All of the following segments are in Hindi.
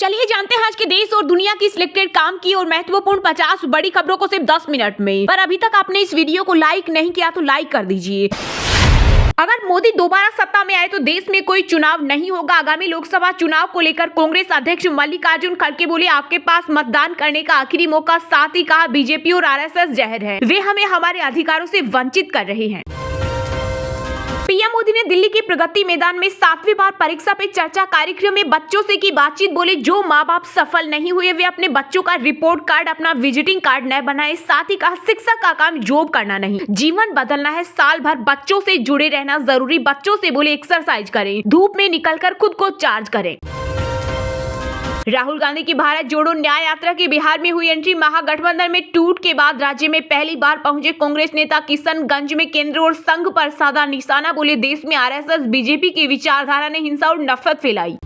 चलिए जानते हैं आज के देश और दुनिया की सिलेक्टेड काम की और महत्वपूर्ण 50 बड़ी खबरों को सिर्फ 10 मिनट में। पर अभी तक आपने इस वीडियो को लाइक नहीं किया तो लाइक कर दीजिए। अगर मोदी दोबारा सत्ता में आए तो देश में कोई चुनाव नहीं होगा। आगामी लोकसभा चुनाव को लेकर कांग्रेस अध्यक्ष मल्लिकार्जुन खड़गे बोले, आपके पास मतदान करने का आखिरी मौका। साथ ही कहा, बीजेपी और आरएसएस जहर है, वे हमें हमारे अधिकारों से वंचित कर रहे हैं। पीएम मोदी ने दिल्ली के प्रगति मैदान में 7वीं बार परीक्षा पे चर्चा कार्यक्रम में बच्चों से की बातचीत। बोले, जो माँ बाप सफल नहीं हुए वे अपने बच्चों का रिपोर्ट कार्ड, अपना विजिटिंग कार्ड न बनाए। साथ ही कहा, शिक्षक का काम जॉब करना नहीं, जीवन बदलना है। साल भर बच्चों से जुड़े रहना जरूरी। बच्चों से बोले, एक्सरसाइज करें, धूप में निकलकर खुद को चार्ज करें। राहुल गांधी की भारत जोड़ो न्याय यात्रा की बिहार में हुई एंट्री। महागठबंधन में टूट के बाद राज्य में पहली बार पहुंचे कांग्रेस नेता। किशनगंज में केंद्र और संघ पर साधा निशाना। बोले, देश में आरएसएस बीजेपी की विचारधारा ने हिंसा और नफरत फैलाई।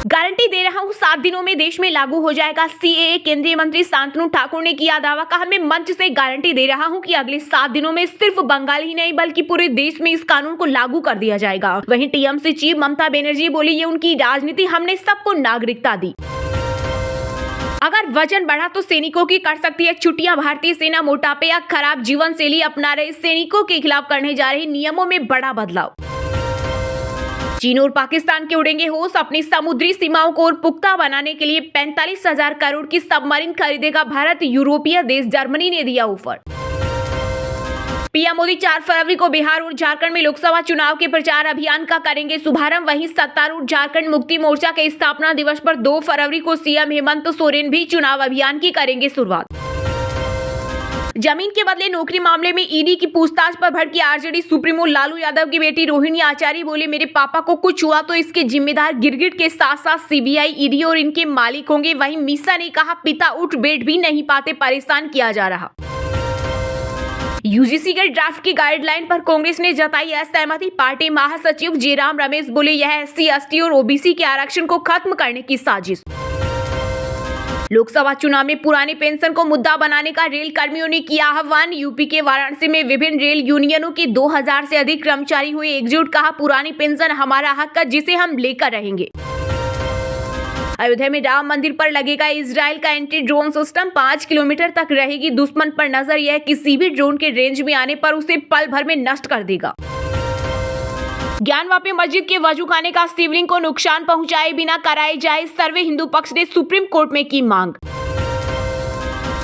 गारंटी दे रहा हूं 7 दिनों में देश में लागू हो जाएगा सीएए। केंद्रीय मंत्री शांतनु ठाकुर ने किया दावा। कहा, मैं मंच से गारंटी दे रहा हूं कि अगले 7 दिनों में सिर्फ बंगाल ही नहीं बल्कि पूरे देश में इस कानून को लागू कर दिया जाएगा। वहीं टीएमसी चीफ ममता बनर्जी बोली, ये उनकी राजनीति, हमने सबको नागरिकता दी। अगर वजन बढ़ा तो सैनिकों की कट सकती है छुट्टियां। भारतीय सेना मोटापे या खराब जीवन शैली अपना रहे सैनिकों के खिलाफ करने जा रही नियमों में बड़ा बदलाव। चीन और पाकिस्तान के उड़ेंगे होश। अपनी समुद्री सीमाओं को और पुख्ता बनाने के लिए 45,000 करोड़ की सबमरीन खरीदेगा भारत। यूरोपीय देश जर्मनी ने दिया ऑफर। पीएम मोदी 4 फरवरी को बिहार और झारखंड में लोकसभा चुनाव के प्रचार अभियान का करेंगे शुभारंभ। वहीं सत्तारूढ़ झारखंड मुक्ति मोर्चा के स्थापना दिवस पर 2 फरवरी को सीएम हेमंत सोरेन भी चुनाव अभियान की करेंगे शुरुआत। जमीन के बदले नौकरी मामले में ईडी की पूछताछ पर भड़की आरजेडी सुप्रीमो लालू यादव की बेटी रोहिणी आचार्य बोले, मेरे पापा को कुछ हुआ तो इसके जिम्मेदार गिरगिट के साथ साथ सीबीआई, ईडी और इनके मालिक होंगे। वहीं मीसा ने कहा, पिता उठ बैठ भी नहीं पाते, परेशान किया जा रहा। यूजीसी के ड्राफ्ट की गाइडलाइन पर कांग्रेस ने जताई असहमति। पार्टी महासचिव जयराम रमेश बोले, यह एससी, एसटी और ओबीसी के आरक्षण को खत्म करने की साजिश। लोकसभा चुनाव में पुरानी पेंशन को मुद्दा बनाने का रेल कर्मियों ने किया आह्वान। यूपी के वाराणसी में विभिन्न रेल यूनियनों के 2000 से अधिक कर्मचारी हुए एकजुट। कहा, पुरानी पेंशन हमारा हक है जिसे हम लेकर रहेंगे। अयोध्या में राम मंदिर पर लगेगा इजराइल का एंटी ड्रोन सिस्टम। 5 किलोमीटर तक रहेगी दुश्मन पर नजर। यह किसी भी ड्रोन के रेंज में आने पर उसे पल भर में नष्ट कर देगा। ज्ञानवापी मस्जिद के वजूखाने का शिवलिंग को नुकसान पहुंचाए बिना कराए जाए सर्वे। हिंदू पक्ष ने सुप्रीम कोर्ट में की मांग।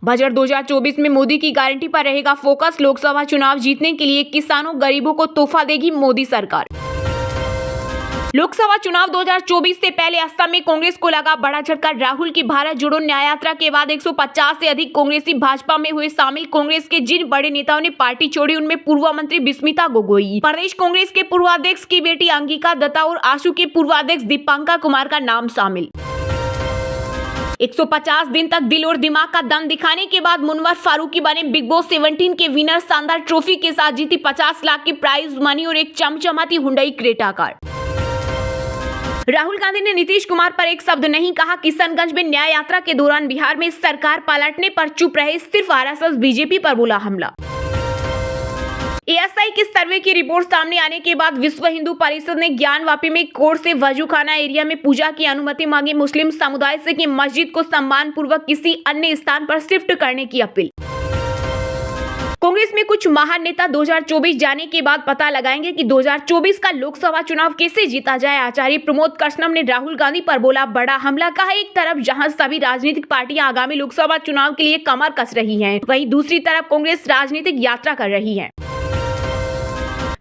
बजट 2024 में मोदी की गारंटी पर रहेगा फोकस। लोकसभा चुनाव जीतने के लिए किसानों गरीबों को तोहफा देगी मोदी सरकार। लोकसभा चुनाव 2024 से पहले असम में कांग्रेस को लगा बड़ा झटका। राहुल की भारत जोड़ो न्याय यात्रा के बाद 150 से अधिक कांग्रेसी भाजपा में हुए शामिल। कांग्रेस के जिन बड़े नेताओं ने पार्टी छोड़ी उनमें पूर्व मंत्री बिस्मिता गोगोई, प्रदेश कांग्रेस के पूर्वाध्यक्ष की बेटी अंगिका दत्ता और आशू के पूर्वाध्यक्ष दीपांकर कुमार का नाम शामिल। 150 दिन तक दिल और दिमाग का दम दिखाने के बाद मुनव्वर फारूकी बने बिग बॉस 17 के विनर। शानदार ट्रॉफी के साथ जीती 50 लाख की प्राइज मनी और एक चमचमाती Hyundai Creta car. Rahul Gandhi ने नीतीश कुमार पर एक शब्द नहीं कहा। किशनगंज में न्याय यात्रा के दौरान बिहार में सरकार पलटने पर चुप रहे, सिर्फ आरएसएस बीजेपी पर बोला हमला। एएसआई की सर्वे की रिपोर्ट सामने आने के बाद विश्व हिंदू परिषद ने ज्ञानवापी में कोर्ट से वजूखाना एरिया में पूजा की अनुमति मांगी। मुस्लिम समुदाय से कि मस्जिद को सम्मान पूर्वक किसी अन्य स्थान पर शिफ्ट करने की अपील। कांग्रेस में कुछ महान नेता 2024 जाने के बाद पता लगाएंगे कि 2024 का लोकसभा चुनाव कैसे जीता जाए। आचार्य प्रमोद कृष्णम ने राहुल गांधी पर बोला बड़ा हमला। कहा, एक तरफ जहां सभी राजनीतिक पार्टियां आगामी लोकसभा चुनाव के लिए कमर कस रही हैं, वहीं दूसरी तरफ कांग्रेस राजनीतिक यात्रा कर रही है।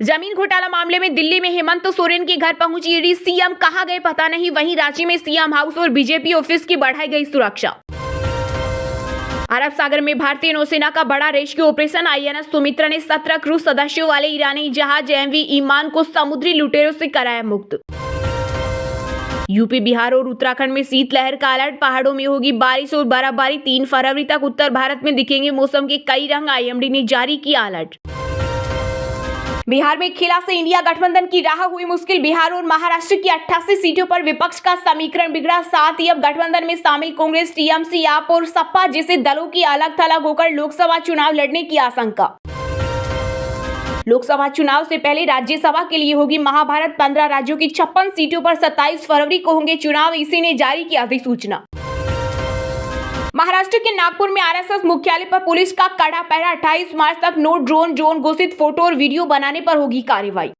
जमीन घोटाला मामले में दिल्ली में हेमंत सोरेन के घर पहुंची ईडी। सीएम कहां गए पता नहीं। वहीं रांची में सीएम हाउस और बीजेपी ऑफिस की बढ़ाई गई सुरक्षा। अरब सागर में भारतीय नौसेना का बड़ा रेस्क्यू ऑपरेशन। आईएनएस सुमित्रा ने 17 क्रू सदस्यों वाले ईरानी जहाज एमवी ईमान को समुद्री लुटेरों से कराया मुक्त। यूपी, बिहार और उत्तराखंड में शीतलहर का अलर्ट। पहाड़ों में होगी बारिश और बर्फबारी। 3 फरवरी तक उत्तर भारत में दिखेंगे मौसम के कई रंग। आईएमडी ने जारी किया अलर्ट। बिहार में खेला से इंडिया गठबंधन की राह हुई मुश्किल। बिहार और महाराष्ट्र की 88 सीटों पर विपक्ष का समीकरण बिगड़ा। साथ ही अब गठबंधन में शामिल कांग्रेस, टीएमसी, आप और सपा जैसे दलों की अलग थलग होकर लोकसभा चुनाव लड़ने की आशंका। लोकसभा चुनाव से पहले राज्यसभा के लिए होगी महाभारत। 15 राज्यों की 56 सीटों पर 27 फरवरी को होंगे चुनाव, इसी ने जारी की अधिसूचना। महाराष्ट्र के नागपुर में आरएसएस मुख्यालय पर पुलिस का कड़ा पहरा। 28 मार्च तक नो ड्रोन जोन घोषित, फोटो और वीडियो बनाने पर होगी कार्रवाई।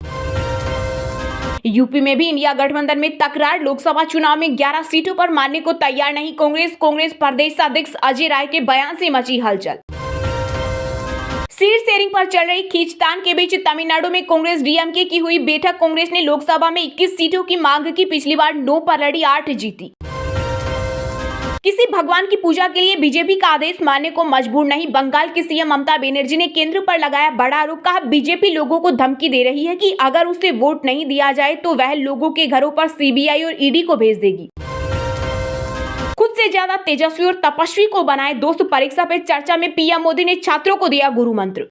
यूपी में भी इंडिया गठबंधन में तकरार। लोकसभा चुनाव में 11 सीटों पर मानने को तैयार नहीं कांग्रेस प्रदेश अध्यक्ष अजय राय के बयान से मची हलचल। सीट शेयरिंग पर चल रही खींचतान के बीच तमिलनाडु में कांग्रेस डीएमके की हुई बैठक। कांग्रेस ने लोकसभा में 21 सीटों की मांग की, पिछली बार 9 पर लड़ी, 8 जीती। किसी भगवान की पूजा के लिए बीजेपी का आदेश मानने को मजबूर नहीं। बंगाल की सीएम ममता बनर्जी ने केंद्र पर लगाया बड़ा आरोप। कहा, बीजेपी लोगों को धमकी दे रही है कि अगर उसे वोट नहीं दिया जाए तो वह लोगों के घरों पर सीबीआई और ईडी को भेज देगी। खुद से ज्यादा तेजस्वी और तपस्वी को बनाए दोस्त, परीक्षा पे चर्चा में पीएम मोदी ने छात्रों को दिया गुरु मंत्र।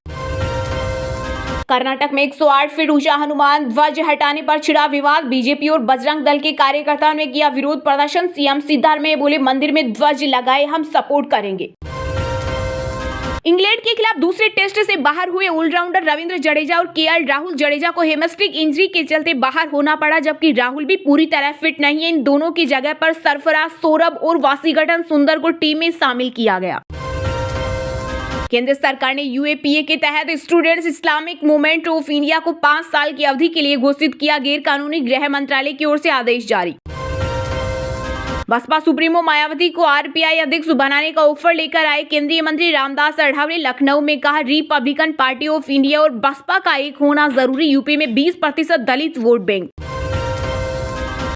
कर्नाटक में 108 फीट ऊंचा हनुमान ध्वज हटाने पर छिड़ा विवाद। बीजेपी और बजरंग दल के कार्यकर्ताओं ने किया विरोध प्रदर्शन। सीएम सिद्धारमैया बोले, मंदिर में ध्वज लगाए, हम सपोर्ट करेंगे। इंग्लैंड के खिलाफ दूसरे टेस्ट से बाहर हुए ऑलराउंडर रविंद्र जडेजा और केएल राहुल। जडेजा को हेमस्ट्रिक इंजरी के चलते बाहर होना पड़ा, जबकि राहुल भी पूरी तरह फिट नहीं है। इन दोनों की जगह पर सरफराज, सौरभ और वाशिंगटन सुंदर को टीम में शामिल किया गया। केंद्र सरकार ने यूएपीए के तहत students Islamic movement of India को 5 साल की अवधि के लिए घोषित किया गैर कानूनी। गृह मंत्रालय की ओर से आदेश जारी। बसपा सुप्रीमो मायावती को आरपीआई अध्यक्ष बनाने का ऑफर लेकर आए केंद्रीय मंत्री रामदास अठावले। लखनऊ में कहा, रिपब्लिकन पार्टी ऑफ इंडिया और बसपा का एक होना जरूरी। यूपी में 20% दलित वोट बैंक।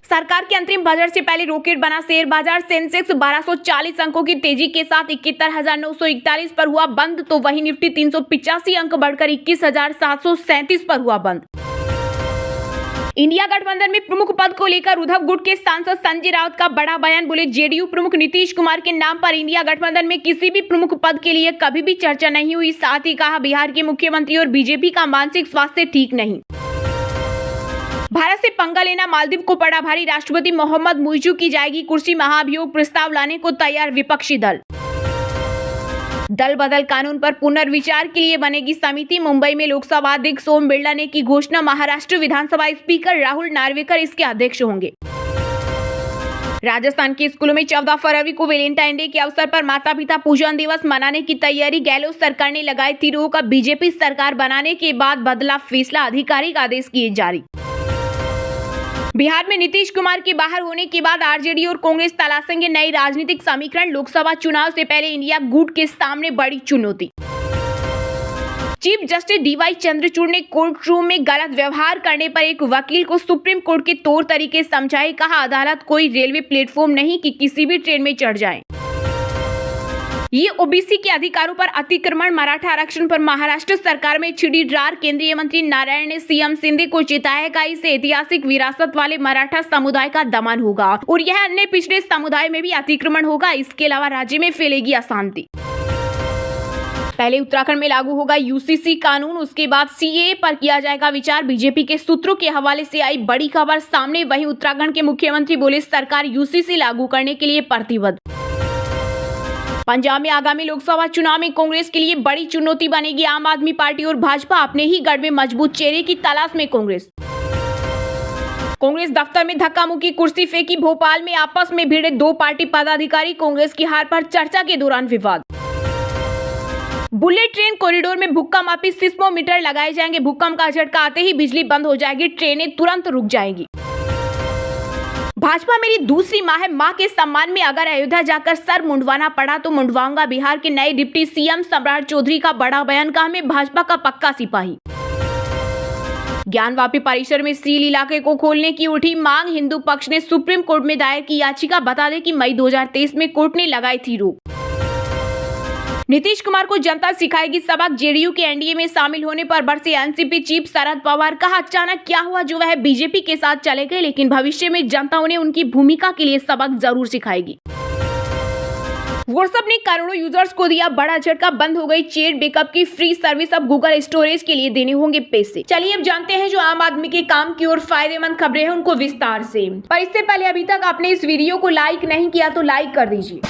सरकार के अंतरिम बजट से पहले रॉकेट बना शेयर बाजार। सेंसेक्स 1240 अंकों की तेजी के साथ 71,941 पर हुआ बंद, तो वहीं निफ्टी 385 अंक बढ़कर 21,737 पर हुआ बंद। इंडिया गठबंधन में प्रमुख पद को लेकर उद्धव गुट के सांसद संजय राउत का बड़ा बयान। बोले, जेडीयू प्रमुख नीतीश कुमार के नाम पर इंडिया गठबंधन में किसी भी प्रमुख पद के लिए कभी भी चर्चा नहीं हुई। साथ ही कहा, बिहार के मुख्यमंत्री और बीजेपी का मानसिक स्वास्थ्य ठीक नहीं। भारत से पंगा लेना मालदीव को पड़ा भारी। राष्ट्रपति मोहम्मद मुइज़ू की जाएगी कुर्सी। महाभियोग प्रस्ताव लाने को तैयार विपक्षी दल। दल बदल कानून पर पुनर्विचार के लिए बनेगी समिति। मुंबई में लोकसभा अध्यक्ष ओम बिरला ने की घोषणा। महाराष्ट्र विधानसभा स्पीकर राहुल नार्वेकर इसके अध्यक्ष होंगे। राजस्थान के स्कूलों में 14 फरवरी को वैलेंटाइन डे के अवसर पर माता पिता पूजन दिवस मनाने की तैयारी। गहलोत सरकार ने लगाए थी रोक। अब बीजेपी सरकार बनाने के बाद बदला फैसला, आधिकारिक आदेश किए जारी। बिहार में नीतीश कुमार के बाहर होने के बाद आरजेडी और कांग्रेस तलाशेंगे नई राजनीतिक समीकरण। लोकसभा चुनाव से पहले इंडिया गुट के सामने बड़ी चुनौती। चीफ जस्टिस डीवाई चंद्रचूड़ ने कोर्ट रूम में गलत व्यवहार करने पर एक वकील को सुप्रीम कोर्ट के तौर तरीके समझाए। कहा, अदालत कोई रेलवे प्लेटफॉर्म नहीं कि किसी भी ट्रेन में चढ़ जाए। ये ओबीसी के अधिकारों पर अतिक्रमण, मराठा आरक्षण पर महाराष्ट्र सरकार में छिड़ी दरार। केंद्रीय मंत्री नारायण ने सीएम शिंदे को चेताया कि इसे ऐतिहासिक विरासत वाले मराठा समुदाय का दमन होगा और यह अन्य पिछड़े समुदाय में भी अतिक्रमण होगा। इसके अलावा राज्य में फैलेगी अशांति। पहले उत्तराखंड में लागू होगा यूसीसी कानून, उसके बाद सीएए पर किया जाएगा विचार। बीजेपी के सूत्रों के हवाले से आई बड़ी खबर सामने। वहीं उत्तराखंड के मुख्यमंत्री बोले, सरकार यूसीसी लागू करने के लिए प्रतिबद्ध। पंजाब में आगामी लोकसभा चुनाव में कांग्रेस के लिए बड़ी चुनौती बनेगी आम आदमी पार्टी और भाजपा। अपने ही गढ़ में मजबूत चेहरे की तलाश में कांग्रेस दफ्तर में धक्का मुक्की, कुर्सी फेंकी। भोपाल में आपस में भिड़े 2 पार्टी पदाधिकारी। कांग्रेस की हार पर चर्चा के दौरान विवाद। बुलेट ट्रेन कॉरिडोर में भूकंप मापी सिस्मोमीटर लगाए जाएंगे। भूकंप का झटका आते ही बिजली बंद हो जाएगी, ट्रेनें तुरंत रुक जाएंगी। भाजपा मेरी दूसरी माँ है, माँ के सम्मान में अगर अयोध्या जाकर सर मुंडवाना पड़ा तो मुंडवाऊंगा। बिहार के नए डिप्टी सीएम सम्राट चौधरी का बड़ा बयान। कहा, मैं भाजपा का पक्का सिपाही। ज्ञानवापी परिसर में सील इलाके को खोलने की उठी मांग। हिंदू पक्ष ने सुप्रीम कोर्ट में दायर की याचिका। बता दें कि मई 2023 में कोर्ट ने लगाई थी रोक। नीतीश कुमार को जनता सिखाएगी सबक। जेडीयू के एनडीए में शामिल होने पर बरसे एनसीपी चीफ शरद पवार। कहा, अचानक क्या हुआ जो वह बीजेपी के साथ चले गए, लेकिन भविष्य में जनता उन्हें उनकी भूमिका के लिए सबक जरूर सिखाएगी। व्हाट्सएप ने करोड़ों यूजर्स को दिया बड़ा झटका। बंद हो गई चैट बैकअप की फ्री सर्विस। अब गूगल स्टोरेज के लिए देने होंगे पैसे। चलिए अब जानते हैं जो आम आदमी के काम की और फायदेमंद खबरें हैं उनको विस्तार से। पर इससे पहले अभी तक आपने इस वीडियो को लाइक नहीं किया तो लाइक कर दीजिए।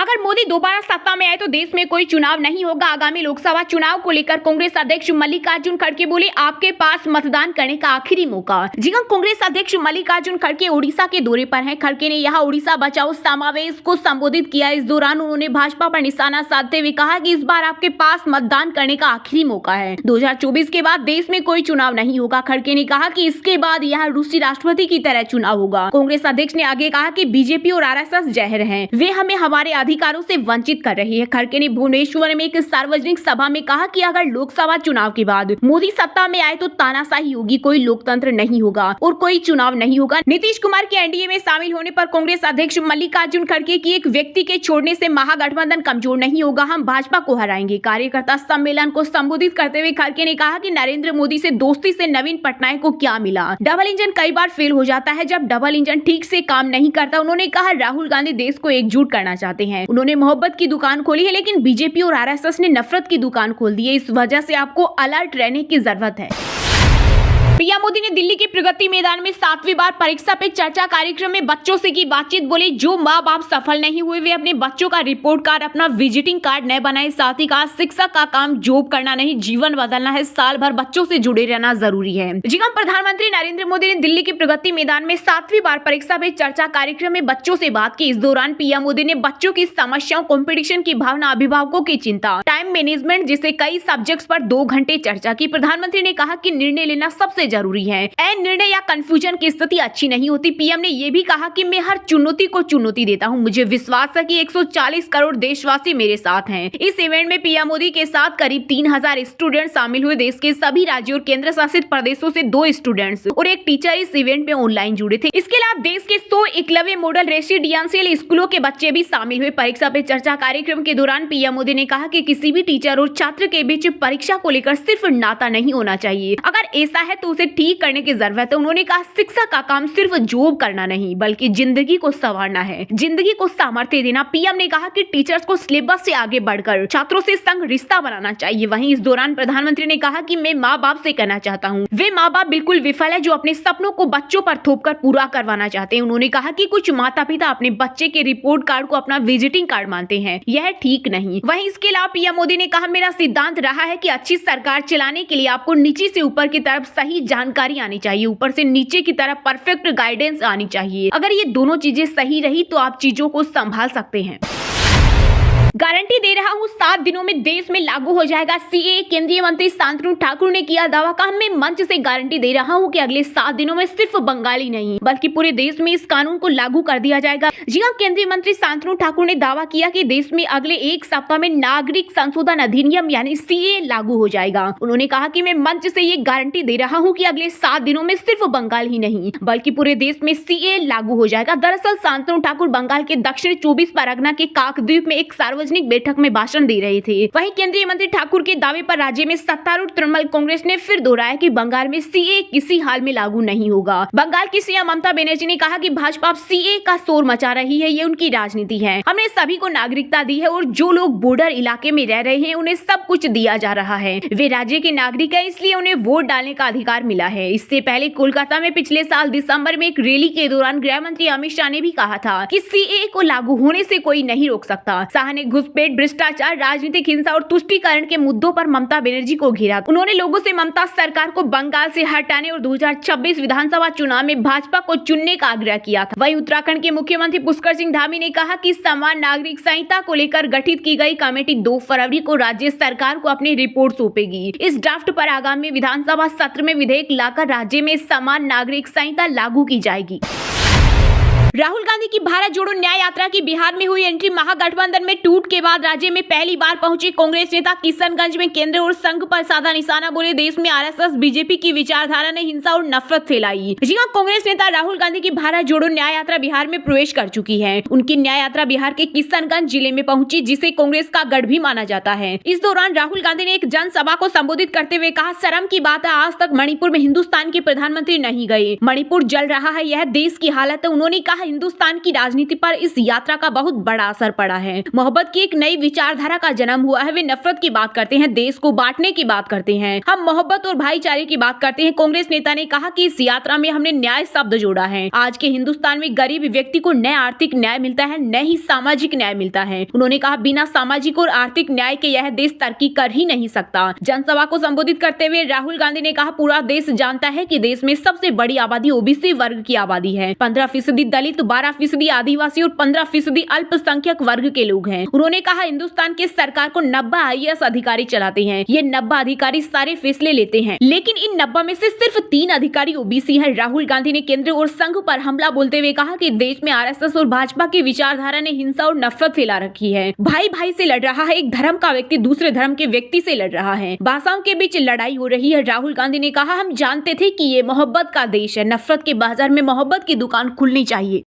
अगर मोदी दोबारा सत्ता में आए तो देश में कोई चुनाव नहीं होगा। आगामी लोकसभा चुनाव को लेकर कांग्रेस अध्यक्ष मल्लिकार्जुन खड़गे बोले, आपके पास मतदान करने का आखिरी मौका। जी हां, कांग्रेस अध्यक्ष मल्लिकार्जुन खड़गे ओडिशा के दौरे पर हैं। खड़गे ने यहां ओडिशा बचाओ समावेश को संबोधित किया। इस दौरान उन्होंने भाजपा पर निशाना साधते हुए कहा कि इस बार आपके पास मतदान करने का आखिरी मौका है। 2024 के बाद देश में कोई चुनाव नहीं होगा। खड़गे ने कहा कि इसके बाद यहाँ रूसी राष्ट्रपति की तरह चुनाव होगा। कांग्रेस अध्यक्ष ने आगे कहा कि बीजेपी और आरएसएस जहर हैं, वे हमें हमारे अधिकारों से वंचित कर रही है। खड़गे ने भुवनेश्वर में एक सार्वजनिक सभा में कहा कि अगर लोकसभा चुनाव के बाद मोदी सत्ता में आए तो तानाशाही होगी, कोई लोकतंत्र नहीं होगा और कोई चुनाव नहीं होगा। नीतीश कुमार के एनडीए में शामिल होने पर कांग्रेस अध्यक्ष मल्लिकार्जुन खड़गे की एक व्यक्ति के छोड़ने से महागठबंधन कमजोर नहीं होगा, हम भाजपा को हराएंगे। कार्यकर्ता सम्मेलन को संबोधित करते हुए खड़गे ने कहा कि नरेंद्र मोदी से दोस्ती से नवीन पटनायक को क्या मिला। डबल इंजन कई बार फेल हो जाता है जब डबल इंजन ठीक से काम नहीं करता। उन्होंने कहा राहुल गांधी देश को एकजुट करना चाहते हैं, उन्होंने मोहब्बत की दुकान खोली है, लेकिन बीजेपी और आरएसएस ने नफरत की दुकान खोल दी है। इस वजह से आपको अलर्ट रहने की जरूरत है। पीएम मोदी ने दिल्ली के प्रगति मैदान में 7वीं बार परीक्षा पे चर्चा कार्यक्रम में बच्चों से की बातचीत। बोले, जो माँ बाप सफल नहीं हुए वे अपने बच्चों का रिपोर्ट कार्ड, अपना विजिटिंग कार्ड न बनाए। साथ ही कहा शिक्षक का काम जॉब करना नहीं, जीवन बदलना है। साल भर बच्चों से जुड़े रहना जरूरी है। जी हां, प्रधानमंत्री नरेंद्र मोदी ने दिल्ली के प्रगति मैदान में 7वीं बार परीक्षा पे चर्चा कार्यक्रम में बच्चों से बात की। इस दौरान पीएम मोदी ने बच्चों की समस्याओं, कॉम्पिटिशन की भावना, अभिभावकों की चिंता, टाइम मैनेजमेंट जैसे कई सब्जेक्ट्स पर 2 घंटे चर्चा की। प्रधानमंत्री ने कहा कि निर्णय लेना सबसे जरूरी है, निर्णय या कंफ्यूजन की स्थिति अच्छी नहीं होती। पीएम ने यह भी कहा कि मैं हर चुनौती को चुनौती देता हूं, मुझे विश्वास है कि 140 करोड़ देशवासी मेरे साथ हैं। इस इवेंट में पीएम मोदी के साथ करीब 3000 स्टूडेंट शामिल हुए। देश के सभी राज्यों और केंद्र शासित प्रदेशों से 2 स्टूडेंट्स और एक टीचर इस इवेंट में ऑनलाइन जुड़े थे। इसके अलावा देश के 100 एकलव्य मॉडल रेसिडेंशियल स्कूलों के बच्चे भी शामिल हुए। परीक्षा पे चर्चा कार्यक्रम के दौरान पीएम मोदी ने कहा कि किसी भी टीचर और छात्र के बीच परीक्षा को लेकर सिर्फ नाता नहीं होना चाहिए, अगर ऐसा है तो उसे ठीक करने की जरूरत है। उन्होंने कहा शिक्षक का काम सिर्फ जॉब करना नहीं बल्कि जिंदगी को संवारना है, जिंदगी को सामर्थ्य देना। पीएम ने कहा कि टीचर्स को सिलेबस से आगे बढ़कर छात्रों से संग रिश्ता बनाना चाहिए। वहीं इस दौरान प्रधानमंत्री ने कहा कि मैं माँ बाप से कहना चाहता हूँ, वे माँ बाप बिल्कुल विफल है जो अपने सपनों को बच्चों पर थोपकर पूरा करवाना चाहते हैं। उन्होंने कहा कि कुछ माता पिता अपने बच्चे के रिपोर्ट कार्ड को अपना विजिटिंग कार्ड मानते हैं, यह ठीक नहीं। वहीं इसके अलावा पीएम मोदी ने कहा, मेरा सिद्धांत रहा है कि अच्छी सरकार चलाने के लिए आपको नीचे से ऊपर की तरफ सही जानकारी आनी चाहिए, ऊपर से नीचे की तरफ परफेक्ट गाइडेंस आनी चाहिए। अगर ये दोनों चीजें सही रही तो आप चीजों को संभाल सकते हैं। गारंटी दे रहा हूं 7 दिनों में देश में लागू हो जाएगा सीएए। केंद्रीय मंत्री शांतनु ठाकुर ने किया दावा। कहा, मैं मंच से गारंटी दे रहा हूं कि अगले 7 दिनों में सिर्फ बंगाली नहीं बल्कि पूरे देश में इस कानून को लागू कर दिया जाएगा। जी हां, केंद्रीय मंत्री शांतनु ठाकुर ने दावा किया कि देश में अगले 1 सप्ताह में नागरिक संशोधन अधिनियम यानी सीएए लागू हो जाएगा। उन्होंने कहा कि मैं मंच से ये गारंटी दे रहा हूँ कि अगले 7 दिनों में सिर्फ बंगाल ही नहीं बल्कि पूरे देश में सीएए लागू हो जाएगा। दरअसल शांतनु ठाकुर बंगाल के दक्षिण 24 परगना के काकद्वीप में एक सार्वजनिक बैठक में भाषण दे रहे थे। वहीं केंद्रीय मंत्री ठाकुर के दावे पर राज्य में सत्तारूढ़ तृणमूल कांग्रेस ने फिर दोहराया कि बंगाल में सीएए किसी हाल में लागू नहीं होगा। बंगाल की सीएम ममता बनर्जी ने कहा कि भाजपा सीएए का शोर मचा रही है, ये उनकी राजनीति है। हमने सभी को नागरिकता दी है और जो लोग बॉर्डर इलाके में रह रहे हैं उन्हें सब कुछ दिया जा रहा है। वे राज्य के नागरिक है, इसलिए उन्हें वोट डालने का अधिकार मिला है। इससे पहले कोलकाता में पिछले साल दिसंबर में एक रैली के दौरान गृह मंत्री अमित शाह ने भी कहा था कि सीएए को लागू होने से कोई नहीं रोक सकता। शाह ने घुसपैठ, भ्रष्टाचार, राजनीतिक हिंसा और तुष्टीकरण के मुद्दों पर ममता बनर्जी को घेरा। उन्होंने लोगों से ममता सरकार को बंगाल से हटाने और 2026 विधानसभा चुनाव में भाजपा को चुनने का आग्रह किया था। वहीं उत्तराखंड के मुख्यमंत्री पुष्कर सिंह धामी ने कहा कि समान नागरिक संहिता को लेकर गठित की गई कमेटी 2 फरवरी को राज्य सरकार को अपनी रिपोर्ट सौंपेगी। इस ड्राफ्ट पर आगामी विधानसभा सत्र में विधेयक लाकर राज्य में समान नागरिक संहिता लागू की जाएगी। राहुल गांधी की भारत जोड़ो न्याय यात्रा की बिहार में हुई एंट्री। महागठबंधन में टूट के बाद राज्य में पहली बार पहुंचे कांग्रेस नेता किशनगंज में केंद्र और संघ पर साधा निशाना। बोले, देश में आरएसएस बीजेपी की विचारधारा ने हिंसा और नफरत फैलाई। जी हां, कांग्रेस नेता राहुल गांधी की भारत जोड़ो न्याय यात्रा बिहार में प्रवेश कर चुकी है। उनकी न्याय यात्रा बिहार के किशनगंज जिले में पहुंची, जिसे कांग्रेस का गढ़ भी माना जाता है। इस दौरान राहुल गांधी ने एक जनसभा को संबोधित करते हुए कहा, शर्म की बात है, आज तक मणिपुर में हिंदुस्तान के प्रधानमंत्री नहीं गए। मणिपुर जल रहा है, यह देश की हालत है। उन्होंने कहा कहा हिंदुस्तान की राजनीति पर इस यात्रा का बहुत बड़ा असर पड़ा है। मोहब्बत की एक नई विचारधारा का जन्म हुआ है। वे नफरत की बात करते हैं, देश को बांटने की बात करते हैं, हम मोहब्बत और भाईचारे की बात करते हैं। कांग्रेस नेता ने कहा कि इस यात्रा में हमने न्याय शब्द जोड़ा है। आज के हिंदुस्तान में गरीब व्यक्ति को न आर्थिक न्याय मिलता है, न ही सामाजिक न्याय मिलता है। उन्होंने कहा बिना सामाजिक और आर्थिक न्याय के यह देश तरक्की कर ही नहीं सकता। जनसभा को संबोधित करते हुए राहुल गांधी ने कहा पूरा देश जानता है कि देश में सबसे बड़ी आबादी ओबीसी वर्ग की आबादी है। 15% दलित, 12% आदिवासी और 15% अल्पसंख्यक वर्ग के लोग हैं। उन्होंने कहा हिंदुस्तान की सरकार को 90 IAS अधिकारी चलाते हैं। ये 90 अधिकारी सारे फैसले लेते हैं, लेकिन इन 90 में से सिर्फ 3 अधिकारी ओबीसी हैं। राहुल गांधी ने केंद्र और संघ पर हमला बोलते हुए कहा कि देश में RSS और भाजपा की विचारधारा ने हिंसा और नफरत फैला रखी है। भाई भाई से लड़ रहा है, एक धर्म का व्यक्ति दूसरे धर्म के व्यक्ति से लड़ रहा है, भाषाओं के बीच लड़ाई हो रही है। राहुल गांधी ने कहा हम जानते थे कि ये मोहब्बत का देश है, नफरत के बाजार में मोहब्बत की दुकान खुलनी चाहिए।